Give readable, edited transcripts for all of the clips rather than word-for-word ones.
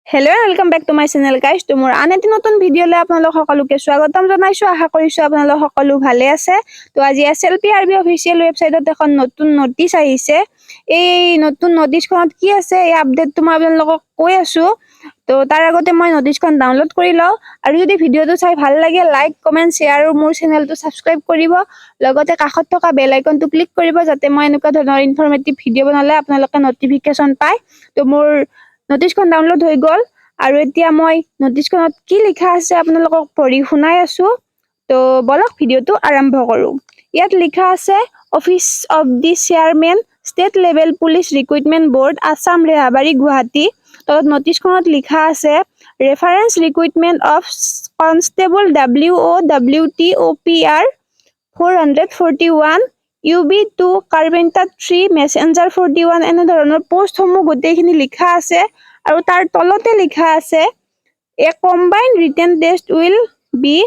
Hello' welcome back to my channel guys. তো মোৰ আন এটি নতুন ভিডিঅ'লৈ আপোনালোক সকলোকে স্বাগতম জনাইছোঁ। আশা কৰিছোঁ আপোনালোক সকলো ভালে আছে। তো আজি SLPRB অফিচিয়েল ৱেবছাইটত এখন নতুন নটিচ আহিছে। এই নতুন নটিচখনত কি আছে এই আপডেটটো মই আপোনালোকক কৈ আছোঁ। তো তাৰ আগতে মই নটিচখন ডাউনলোড কৰি লওঁ, আৰু যদি ভিডিঅ'টো চাই ভাল লাগে লাইক কমেণ্ট শ্বেয়াৰ আৰু মোৰ চেনেলটো ছাবস্ক্ৰাইব কৰিব, লগতে কাষত থকা বেল আইকনটো ক্লিক কৰিব যাতে মই এনেকুৱা ধৰণৰ ইনফৰ্মেটিভ ভিডিঅ' বনালে আপোনালোকে নটিফিকেশ্যন পায়। তো মোৰ নটিচখন ডাউনলোড হৈ গ'ল, আৰু এতিয়া মই নটিচখনত কি লিখা আছে আপোনালোকক পঢ়ি শুনাই আছোঁ। তো বলক ভিডিঅ'টো আৰম্ভ কৰোঁ। ইয়াত লিখা আছে office of the chairman state level police recruitment board Assam Rehabari Guwahati. তলত নটিচখনত লিখা আছে reference recruitment of constable WOWTOPR 441 UB2 carpenter 3 messenger 41 এনেধৰণৰ পোষ্টসমূহ গোটেইখিনি লিখা আছে। আৰু তাৰ তলতে লিখা আছে a combined written test will be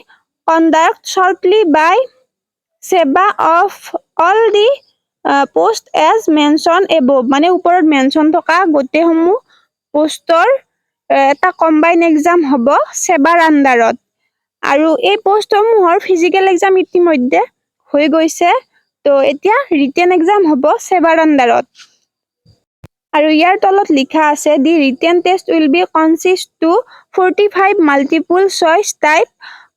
conduct shortly by সেবা of all the post as mention above, মানে ওপৰত মেনশ্যন থকা গোটেইসমূহ পোষ্টৰ এটা কম্বাইন এক্সাম হ'ব সেবাৰ আণ্ডাৰত। আৰু এই পোষ্টসমূহৰ ফিজিকেল এক্সাম ইতিমধ্যে হৈ গৈছে। তো এতিয়া ৰিটেন এক্সাম হ'ব সেবাৰ আণ্ডাৰত। আৰু ইয়াৰ তলত লিখা আছে the written test will be consist to 45 multiple choice type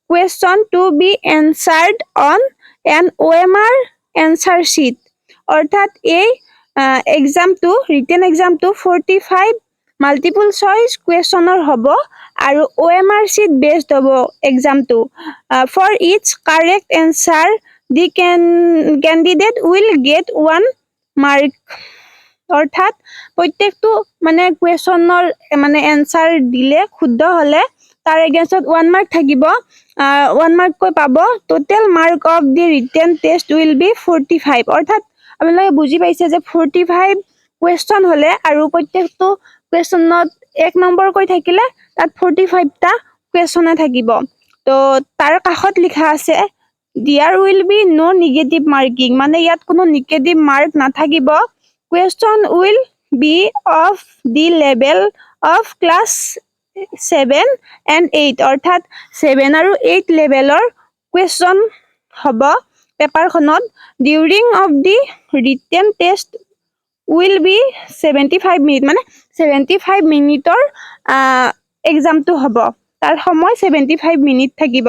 question to be answered on an OMR answer sheet. অৰ্থাৎ এই এক্সামটো ৰিটেন এক্সামটো 45 মাল্টিপুল চইচ কুৱেশ্যনৰ হ'ব, আৰু OMR শ্বীট বেছড হ'ব এক্সামটো। For each correct answer the candidate will get 1 mark. অৰ্থাৎ প্ৰত্যেকটো মানে কুৱেশ্যনৰ মানে এনচাৰ দিলে শুদ্ধ হ'লে তাৰ এগেইনষ্টত 1 মাৰ্ক থাকিব, 1 মাৰ্ককৈ পাব। Total mark of the written test will B 45। অৰ্থাৎ আপোনালোকে বুজি পাইছে যে 45 কুৱেশ্যন হ'লে আৰু প্ৰত্যেকটো কুৱেশ্যনত 1 নম্বৰকৈ থাকিলে তাত 45টা কুৱেশ্যনে থাকিব। তো তাৰ কাষত লিখা আছে there will be no' negative marking, মানে ইয়াত কোনো নিগেটিভ মাৰ্ক নাথাকিব। Question will be of the level of class 7 and 8, অৰ্থাৎ 7 আৰু 8 লেভেলৰ কুৱেশ্যন হ'ব পেপাৰখনত। During of the written test will be 75 minute, মানে 75 মিনিটৰ এক্সামটো হ'ব, তাৰ সময় 75 মিনিট থাকিব।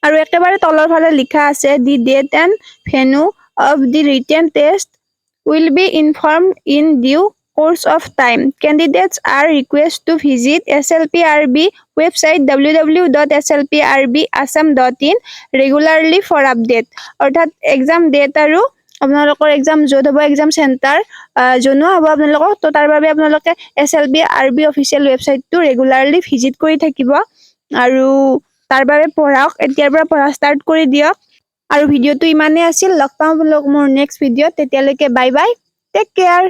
আৰু একেবাৰে তলৰ ফালে লিখা আছে the date and venue of the written test will be informed in due course of time. Candidates are requested to visit SLPRB website www.slprbassam.in regularly for update. অৰ্থাৎ এক্সাম ডেট আৰু আপোনালোকৰ এক্সাম য'ত হ'ব এক্সাম চেণ্টাৰ জনোৱা হ'ব আপোনালোকক। তো তাৰ বাবে আপোনালোকে SLPRB অফিচিয়েল ৱেবছাইটটো ৰেগুলাৰলি ভিজিট কৰি থাকিব, আৰু তাৰ বাবে পঢ়াওক, এতিয়াৰ পৰা পঢ়া ষ্টাৰ্ট কৰি দিয়ক। আৰু ভিডিঅ'টো ইমানেই আছিল, লগ পাম আপোনালোক মোৰ নেক্সট ভিডিঅ'ত। তেতিয়ালৈকে বাই বাই, টেক কেয়াৰ।